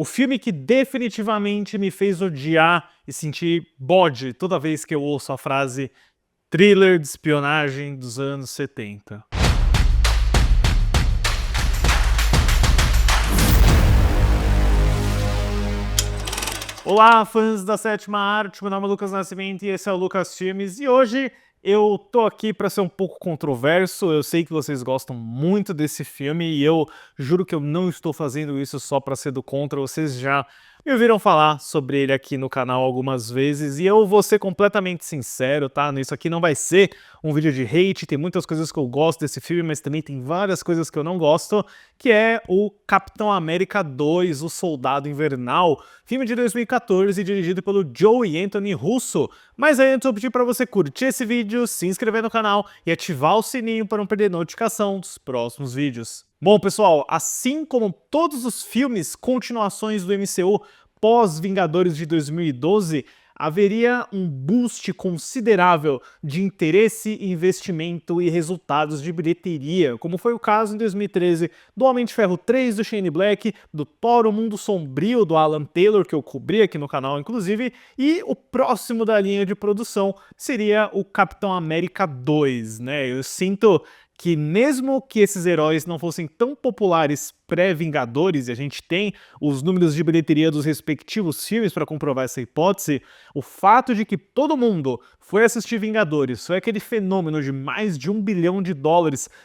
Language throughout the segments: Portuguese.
O filme que definitivamente me fez odiar e sentir bode toda vez que eu ouço a frase thriller de espionagem dos anos 70. Olá, fãs da sétima arte, meu nome é Lucas Nascimento e esse é o Lucas Filmes, e hoje eu tô aqui para ser um pouco controverso. Eu sei que vocês gostam muito desse filme e eu juro que eu não estou fazendo isso só para ser do contra. Vocês já me ouviram falar sobre ele aqui no canal algumas vezes e eu vou ser completamente sincero, tá? Isso aqui não vai ser um vídeo de hate, tem muitas coisas que eu gosto desse filme, mas também tem várias coisas que eu não gosto, que é o Capitão América 2, O Soldado Invernal, filme de 2014 dirigido pelo Joe Anthony Russo. Mas aí antes eu pedi para você curtir esse vídeo, se inscrever no canal e ativar o sininho para não perder notificação dos próximos vídeos. Bom, pessoal, assim como todos os filmes continuações do MCU pós-Vingadores de 2012, haveria um boost considerável de interesse, investimento e resultados de bilheteria, como foi o caso em 2013 do Homem de Ferro 3 do Shane Black, do Thor: O Mundo Sombrio do Alan Taylor, que eu cobri aqui no canal inclusive, e o próximo da linha de produção seria o Capitão América 2, né? Eu sinto que mesmo que esses heróis não fossem tão populares pré-Vingadores, e a gente tem os números de bilheteria dos respectivos filmes para comprovar essa hipótese, o fato de que todo mundo foi assistir Vingadores, foi aquele fenômeno de mais de $1 bilhão,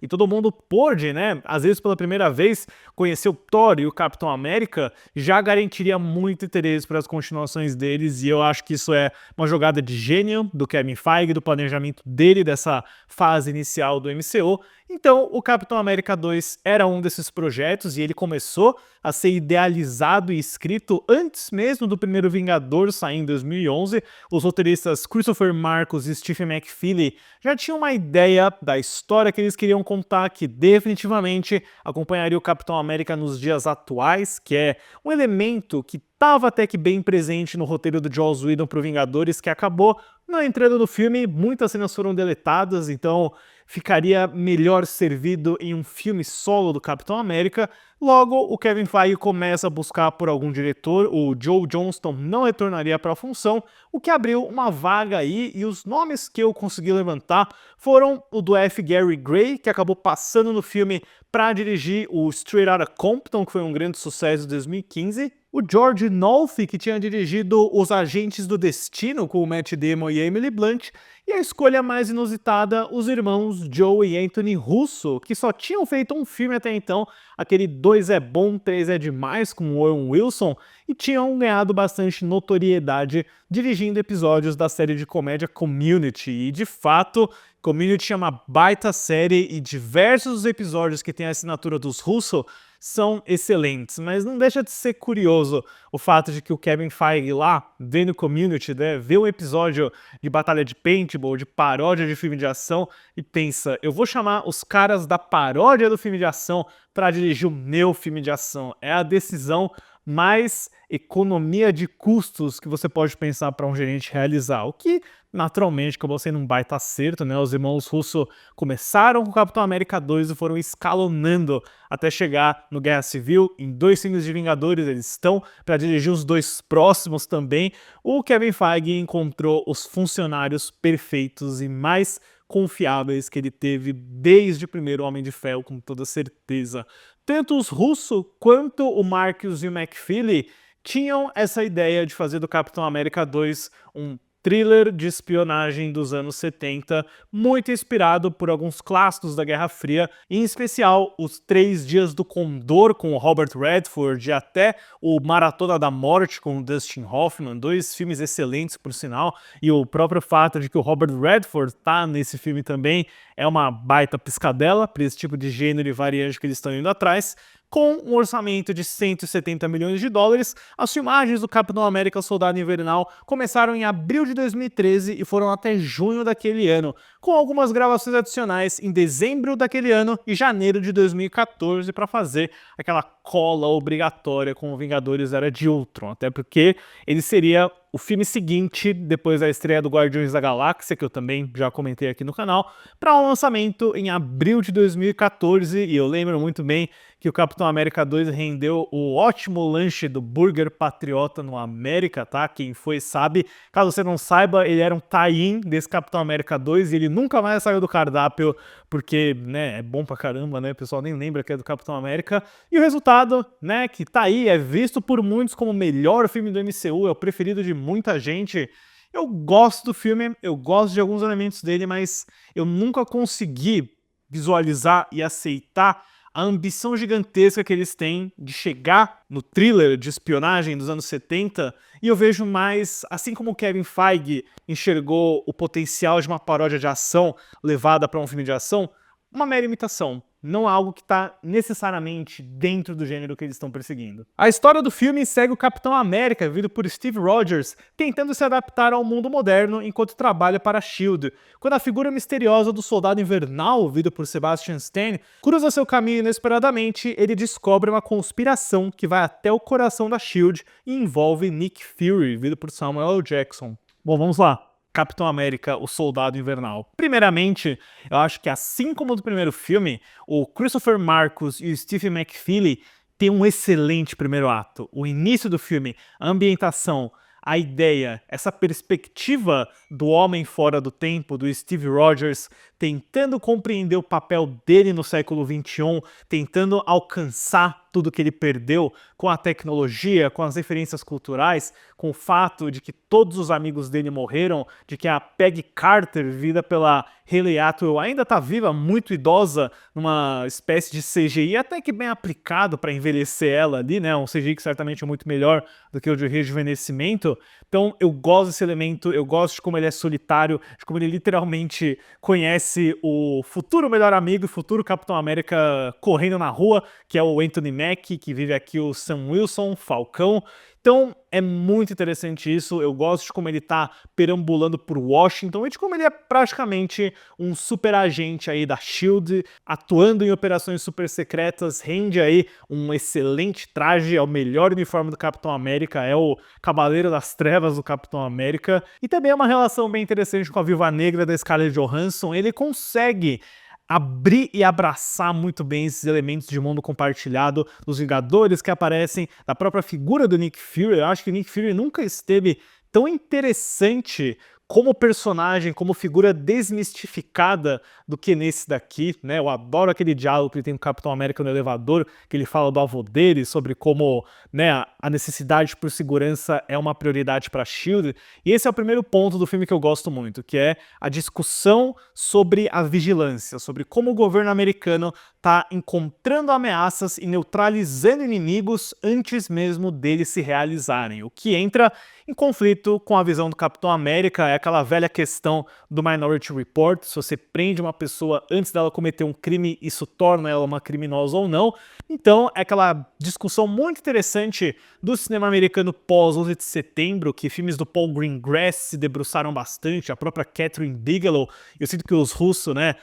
e todo mundo pôde, né, às vezes pela primeira vez, conhecer o Thor e o Capitão América, já garantiria muito interesse para as continuações deles, e eu acho que isso é uma jogada de gênio do Kevin Feige, do planejamento dele, dessa fase inicial do MCU. Então, o Capitão América 2 era um desses projetos e ele começou a ser idealizado e escrito antes mesmo do primeiro Vingador sair em 2011. Os roteiristas Christopher Marcus e Stephen McFeely já tinham uma ideia da história que eles queriam contar, que definitivamente acompanharia o Capitão América nos dias atuais, que é um elemento que estava até que bem presente no roteiro do Joss Whedon para o Vingadores, que acabou não entrando no filme. Muitas cenas foram deletadas, então ficaria melhor servido em um filme solo do Capitão América. Logo, o Kevin Feige começa a buscar por algum diretor, o Joe Johnston não retornaria para a função, o que abriu uma vaga aí, e os nomes que eu consegui levantar foram o do F. Gary Gray, que acabou passando no filme para dirigir o Straight Outta Compton, que foi um grande sucesso em 2015, o George Nolfi, que tinha dirigido Os Agentes do Destino com o Matt Damon e Emily Blunt, e a escolha mais inusitada, os irmãos Joe e Anthony Russo, que só tinham feito um filme até então, aquele 2 é bom, 3 é demais, com o Owen Wilson, e tinham ganhado bastante notoriedade dirigindo episódios da série de comédia Community. E de fato, Community é uma baita série e diversos dos episódios que tem a assinatura dos Russo são excelentes, mas não deixa de ser curioso o fato de que o Kevin Feige lá, vendo Community, né, vê um episódio de batalha de paintball, de paródia de filme de ação, e pensa, eu vou chamar os caras da paródia do filme de ação para dirigir o meu filme de ação. É a decisão mais economia de custos que você pode pensar para um gerente realizar, o que naturalmente acabou sendo um baita acerto, né? Os irmãos Russo começaram com o Capitão América 2 e foram escalonando até chegar no Guerra Civil. Em 2 filmes de Vingadores eles estão para dirigir os 2 próximos também. O Kevin Feige encontrou os funcionários perfeitos e mais confiáveis que ele teve desde o primeiro Homem de Ferro, com toda certeza. Tanto os Russo quanto o Marcus e o McFeely tinham essa ideia de fazer do Capitão América 2 um thriller de espionagem dos anos 70, muito inspirado por alguns clássicos da Guerra Fria, em especial Os 3 Dias do Condor com o Robert Redford e até o Maratona da Morte com o Dustin Hoffman, 2 filmes excelentes por sinal, e o próprio fato de que o Robert Redford tá nesse filme também é uma baita piscadela para esse tipo de gênero e variante que eles estão indo atrás. Com um orçamento de $170 milhões, as filmagens do Capitão América Soldado Invernal começaram em abril de 2013 e foram até junho daquele ano, com algumas gravações adicionais em dezembro daquele ano e janeiro de 2014 para fazer aquela cola obrigatória com o Vingadores Era de Ultron, até porque ele seria o filme seguinte, depois da estreia do Guardiões da Galáxia, que eu também já comentei aqui no canal, para um lançamento em abril de 2014, e eu lembro muito bem que o Capitão América 2 rendeu o ótimo lanche do Burger Patriota no América, tá? Quem foi sabe. Caso você não saiba, ele era um tie-in desse Capitão América 2 e ele nunca mais saiu do cardápio, porque, né, é bom pra caramba, né? O pessoal nem lembra que é do Capitão América. E o resultado, né, que tá aí, é visto por muitos como o melhor filme do MCU, é o preferido de muita gente. Eu gosto do filme, eu gosto de alguns elementos dele, mas eu nunca consegui visualizar e aceitar a ambição gigantesca que eles têm de chegar no thriller de espionagem dos anos 70, e eu vejo mais, assim como o Kevin Feige enxergou o potencial de uma paródia de ação levada para um filme de ação, uma mera imitação, não algo que está necessariamente dentro do gênero que eles estão perseguindo. A história do filme segue o Capitão América, vivido por Steve Rogers, tentando se adaptar ao mundo moderno enquanto trabalha para a S.H.I.E.L.D., quando a figura misteriosa do Soldado Invernal, vivido por Sebastian Stan, cruza seu caminho inesperadamente. Ele descobre uma conspiração que vai até o coração da S.H.I.E.L.D. e envolve Nick Fury, vivido por Samuel L. Jackson. Bom, vamos lá. Capitão América, o Soldado Invernal. Primeiramente, eu acho que assim como no primeiro filme, o Christopher Marcus e o Steve McFeely têm um excelente primeiro ato. O início do filme, a ambientação, a ideia, essa perspectiva do homem fora do tempo, do Steve Rogers, tentando compreender o papel dele no século XXI, tentando alcançar tudo que ele perdeu com a tecnologia, com as referências culturais, com o fato de que todos os amigos dele morreram, de que a Peggy Carter, vivida pela Hayley Atwell, ainda está viva, muito idosa, numa espécie de CGI até que bem aplicado para envelhecer ela ali, né? Um CGI que certamente é muito melhor do que o de rejuvenescimento. Então eu gosto desse elemento, eu gosto de como ele é solitário, de como ele literalmente conhece o futuro melhor amigo, o futuro Capitão América correndo na rua, que é o Anthony Mackie, que vive aqui o Sam Wilson, Falcão. Então é muito interessante isso, eu gosto de como ele tá perambulando por Washington e de como ele é praticamente um super agente aí da S.H.I.E.L.D., atuando em operações super secretas, rende aí um excelente traje, é o melhor uniforme do Capitão América, é o Cavaleiro das Trevas do Capitão América, e também é uma relação bem interessante com a Viúva Negra da Scarlett Johansson. Ele consegue abrir e abraçar muito bem esses elementos de mundo compartilhado dos Vingadores que aparecem, da própria figura do Nick Fury. Eu acho que o Nick Fury nunca esteve tão interessante como personagem, como figura desmistificada do que nesse daqui, né? Eu adoro aquele diálogo que ele tem com o Capitão América no elevador, que ele fala do avô dele, sobre como, né, a necessidade por segurança é uma prioridade para a S.H.I.E.L.D. E esse é o primeiro ponto do filme que eu gosto muito, que é a discussão sobre a vigilância, sobre como o governo americano está encontrando ameaças e neutralizando inimigos antes mesmo deles se realizarem, o que entra em conflito com a visão do Capitão América. É aquela velha questão do Minority Report: se você prende uma pessoa antes dela cometer um crime, isso torna ela uma criminosa ou não. Então é aquela discussão muito interessante do cinema americano pós 11 de setembro, que filmes do Paul Greengrass se debruçaram bastante, a própria Catherine Bigelow. Eu sinto que os russos, né,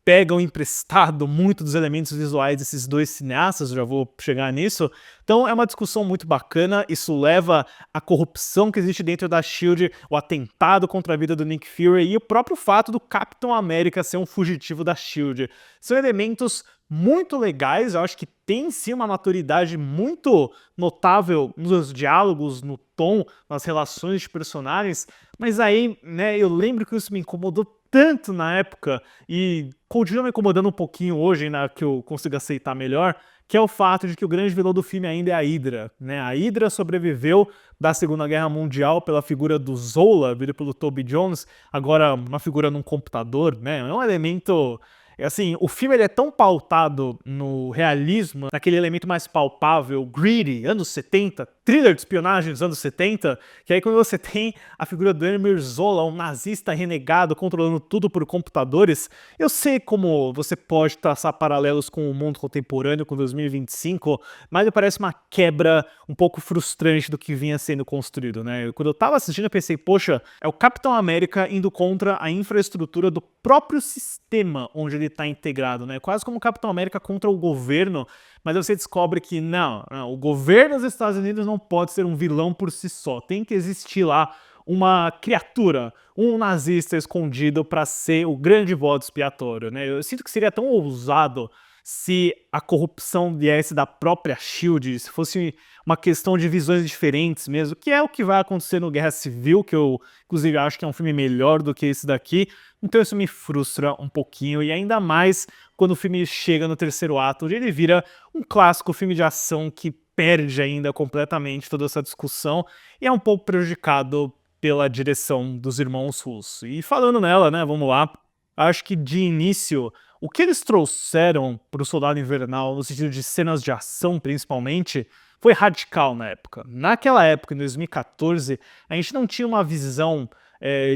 pegam emprestado muito dos elementos visuais desses dois cineastas, já vou chegar nisso. Então é uma discussão muito bacana, isso leva à corrupção que existe dentro da S.H.I.E.L.D., o atentado contra a vida do Nick Fury e o próprio fato do Capitão América ser um fugitivo da S.H.I.E.L.D. São elementos muito legais, eu acho que tem sim uma maturidade muito notável nos diálogos, no tom, nas relações de personagens, mas aí, né, eu lembro que isso me incomodou tanto na época e continua me incomodando um pouquinho hoje, né, que eu consigo aceitar melhor, que é o fato de que o grande vilão do filme ainda é a Hydra, né? A Hydra sobreviveu da Segunda Guerra Mundial pela figura do Zola, vindo pelo Toby Jones, agora uma figura num computador, né? É um elemento Assim, o filme ele é tão pautado no realismo, naquele elemento mais palpável, greedy, anos 70, thriller de espionagem dos anos 70, que aí quando você tem a figura do Emir Zola, um nazista renegado controlando tudo por computadores, eu sei como você pode traçar paralelos com o mundo contemporâneo, com 2025, mas me parece uma quebra um pouco frustrante do que vinha sendo construído, né? Quando eu tava assistindo eu pensei, poxa, é o Capitão América indo contra a infraestrutura do próprio sistema onde ele está integrado, né? Quase como o Capitão América contra o governo, mas você descobre que não, o governo dos Estados Unidos não pode ser um vilão por si só, tem que existir lá uma criatura, um nazista escondido para ser o grande bode expiatório, né? Eu sinto que seria tão ousado se a corrupção viesse da própria SHIELD, se fosse uma questão de visões diferentes mesmo, que é o que vai acontecer no Guerra Civil, que eu, inclusive, acho que é um filme melhor do que esse daqui, então isso me frustra um pouquinho, e ainda mais quando o filme chega no terceiro ato, onde ele vira um clássico filme de ação que perde ainda completamente toda essa discussão, e é um pouco prejudicado pela direção dos irmãos Russo. E falando nela, né, vamos lá, acho que de início o que eles trouxeram para o Soldado Invernal, no sentido de cenas de ação principalmente, foi radical na época. Naquela época, em 2014, a gente não tinha uma visão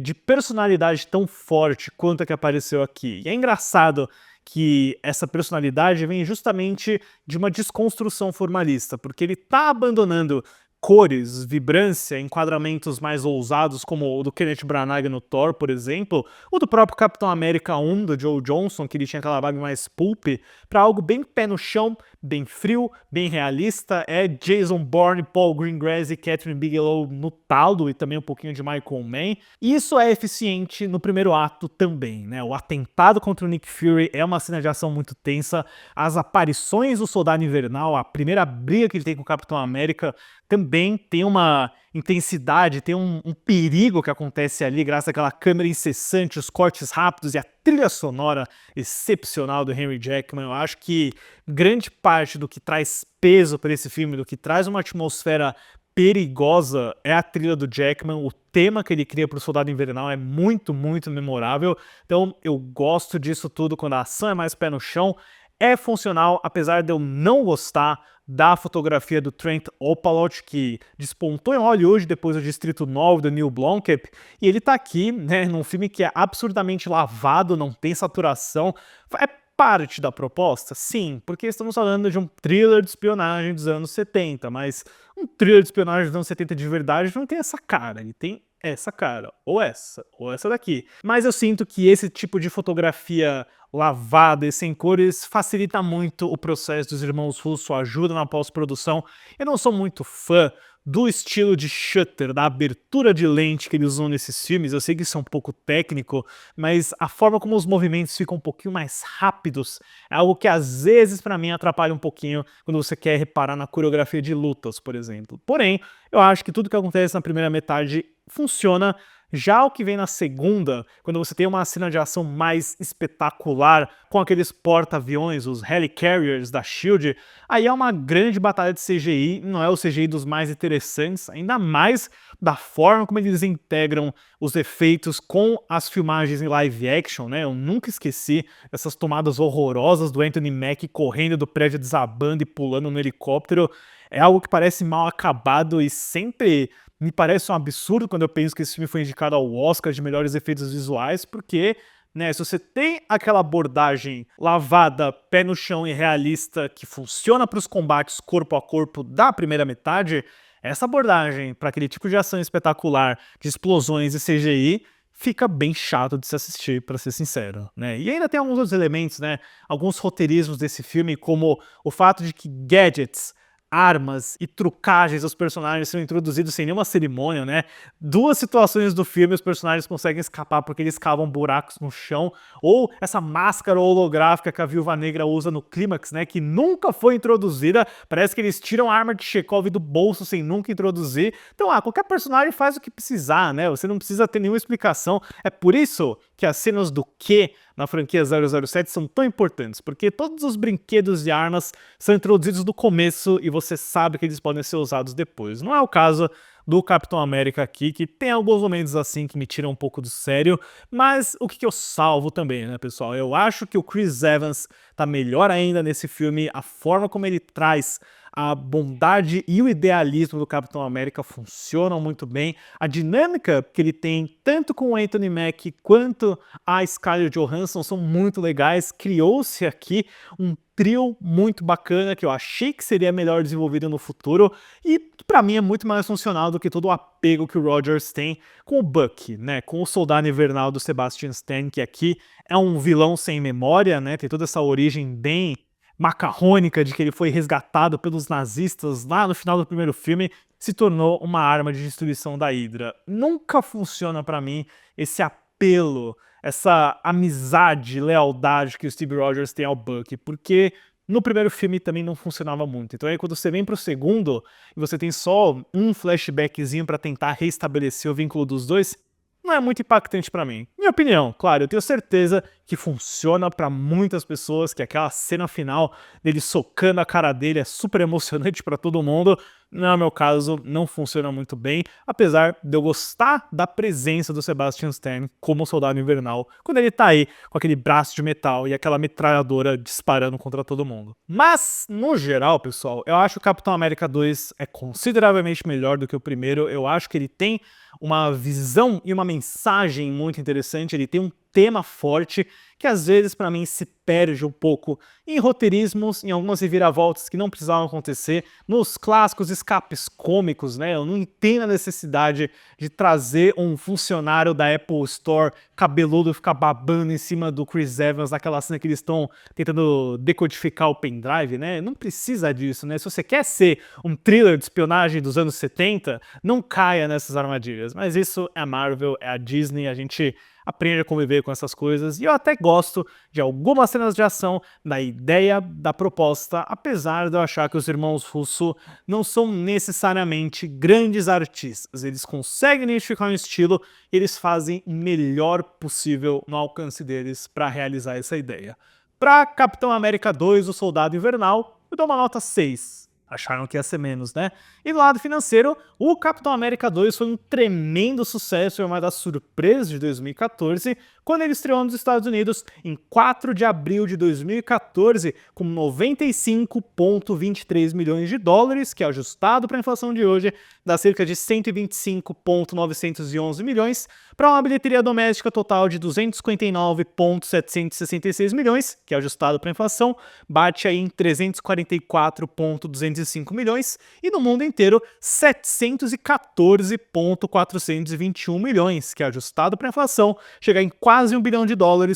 de personalidade tão forte quanto a que apareceu aqui. E é engraçado que essa personalidade vem justamente de uma desconstrução formalista, porque ele está abandonando cores, vibrância, enquadramentos mais ousados, como o do Kenneth Branagh no Thor, por exemplo, ou do próprio Capitão América 1, do Joe Johnson, que ele tinha aquela vibe mais pulp, para algo bem pé no chão, bem frio, bem realista. É Jason Bourne, Paul Greengrass e Catherine Bigelow no talo, e também um pouquinho de Michael Mann. E isso é eficiente no primeiro ato também, né? O atentado contra o Nick Fury é uma cena de ação muito tensa, as aparições do Soldado Invernal, a primeira briga que ele tem com o Capitão América, também tem uma intensidade, tem um perigo que acontece ali, graças àquela câmera incessante, os cortes rápidos e a trilha sonora excepcional do Henry Jackman. Eu acho que grande parte do que traz peso para esse filme, do que traz uma atmosfera perigosa, é a trilha do Jackman. O tema que ele cria para o Soldado Invernal é muito, muito memorável. Então eu gosto disso tudo quando a ação é mais pé no chão. É funcional, apesar de eu não gostar da fotografia do Trent Opalot, que despontou em Hollywood depois do Distrito 9 do Neil Blomkamp, e ele tá aqui, né, num filme que é absurdamente lavado, não tem saturação. É parte da proposta? Sim, porque estamos falando de um thriller de espionagem dos anos 70, mas um thriller de espionagem dos anos 70 de verdade não tem essa cara, ele tem essa cara, ou essa daqui. Mas eu sinto que esse tipo de fotografia lavada e sem cores facilita muito o processo dos irmãos Russo, ajuda na pós-produção. Eu não sou muito fã do estilo de shutter, da abertura de lente que eles usam nesses filmes. Eu sei que isso é um pouco técnico, mas a forma como os movimentos ficam um pouquinho mais rápidos é algo que às vezes pra mim atrapalha um pouquinho quando você quer reparar na coreografia de lutas, por exemplo. Porém, eu acho que tudo que acontece na primeira metade funciona. Já o que vem na segunda, quando você tem uma cena de ação mais espetacular, com aqueles porta-aviões, os helicarriers da SHIELD, aí é uma grande batalha de CGI, não é o CGI dos mais interessantes, ainda mais da forma como eles integram os efeitos com as filmagens em live action, né? Eu nunca esqueci essas tomadas horrorosas do Anthony Mackie correndo do prédio desabando e pulando no helicóptero. É algo que parece mal acabado e sempre me parece um absurdo quando eu penso que esse filme foi indicado ao Oscar de melhores efeitos visuais, porque, né, se você tem aquela abordagem lavada, pé no chão e realista que funciona para os combates corpo a corpo da primeira metade, essa abordagem para aquele tipo de ação espetacular de explosões e CGI fica bem chato de se assistir, para ser sincero, né? E ainda tem alguns outros elementos, né? Alguns roteirismos desse filme, como o fato de que gadgets, armas e trucagens dos personagens são introduzidos sem nenhuma cerimônia, né? Duas situações do filme os personagens conseguem escapar porque eles cavam buracos no chão, ou essa máscara holográfica que a Viúva Negra usa no clímax, né? Que nunca foi introduzida, parece que eles tiram a arma de Chekhov do bolso sem nunca introduzir. Então, qualquer personagem faz o que precisar, né? Você não precisa ter nenhuma explicação. É por isso que as cenas do quê na franquia 007 são tão importantes, porque todos os brinquedos e armas são introduzidos no começo e você sabe que eles podem ser usados depois. Não é o caso do Capitão América aqui, que tem alguns momentos assim que me tiram um pouco do sério, mas o que eu salvo também, né, pessoal? Eu acho que o Chris Evans tá melhor ainda nesse filme, a forma como ele traz a bondade e o idealismo do Capitão América funcionam muito bem. A dinâmica que ele tem, tanto com o Anthony Mackie quanto a Scarlett Johansson, são muito legais. Criou-se aqui um trio muito bacana que eu achei que seria melhor desenvolvido no futuro e que pra mim é muito mais funcional do que todo o apego que o Rogers tem com o Bucky, né, com o Soldado Invernal do Sebastian Stan, que aqui é um vilão sem memória, né, tem toda essa origem bem macarrônica de que ele foi resgatado pelos nazistas lá no final do primeiro filme, se tornou uma arma de destruição da Hydra. Nunca funciona pra mim esse apelo, essa amizade, lealdade que o Steve Rogers tem ao Bucky, porque no primeiro filme também não funcionava muito. Então aí quando você vem pro segundo e você tem só um flashbackzinho pra tentar restabelecer o vínculo dos dois, não é muito impactante pra mim. Minha opinião, claro, eu tenho certeza que funciona pra muitas pessoas, que aquela cena final dele socando a cara dele é super emocionante pra todo mundo. No meu caso, não funciona muito bem, apesar de eu gostar da presença do Sebastian Stan como Soldado Invernal, quando ele tá aí com aquele braço de metal e aquela metralhadora disparando contra todo mundo. Mas, no geral, pessoal, eu acho que o Capitão América 2 é consideravelmente melhor do que o primeiro. Eu acho que ele tem uma visão e uma mensagem muito interessante, ele tem um tema forte que às vezes pra mim se perde um pouco em roteirismos, em algumas reviravoltas que não precisavam acontecer, nos clássicos escapes cômicos, né? Eu não entendo a necessidade de trazer um funcionário da Apple Store cabeludo ficar babando em cima do Chris Evans naquela cena que eles estão tentando decodificar o pendrive, né? Não precisa disso, né? Se você quer ser um thriller de espionagem dos anos 70, não caia nessas armadilhas. Mas isso é a Marvel, é a Disney, a gente aprende a conviver com essas coisas, e eu até gosto de algumas cenas de ação, da ideia, da proposta, apesar de eu achar que os irmãos Russo não são necessariamente grandes artistas. Eles conseguem identificar um estilo e eles fazem o melhor possível no alcance deles para realizar essa ideia. Para Capitão América 2, o Soldado Invernal, eu dou uma nota 6. Acharam que ia ser menos, né? E do lado financeiro, o Capitão América 2 foi um tremendo sucesso e uma das surpresas de 2014, quando ele estreou nos Estados Unidos em 4 de abril de 2014, com 95,23 milhões de dólares, que ajustado para a inflação de hoje, dá cerca de 125,911 milhões, para uma bilheteria doméstica total de 259,766 milhões, que ajustado para a inflação, bate aí em 344,205 milhões, e no mundo inteiro 714,421 milhões, que ajustado para a inflação, chega em quase $1 bilhão,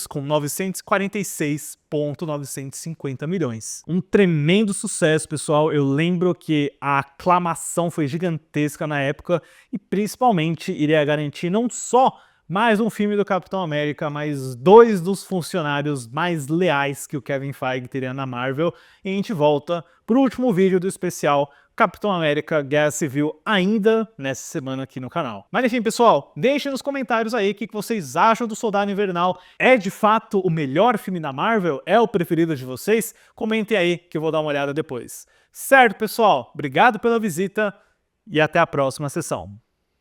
com 946,950 milhões. Um tremendo sucesso, pessoal. Eu lembro que a aclamação foi gigantesca na época e principalmente iria garantir não só mais um filme do Capitão América, mas 2 dos funcionários mais leais que o Kevin Feige teria na Marvel. E a gente volta pro último vídeo do especial Capitão América Guerra Civil ainda nessa semana aqui no canal. Mas enfim, pessoal, deixem nos comentários aí o que vocês acham do Soldado Invernal. É de fato o melhor filme da Marvel? É o preferido de vocês? Comentem aí que eu vou dar uma olhada depois. Certo, pessoal? Obrigado pela visita e até a próxima sessão.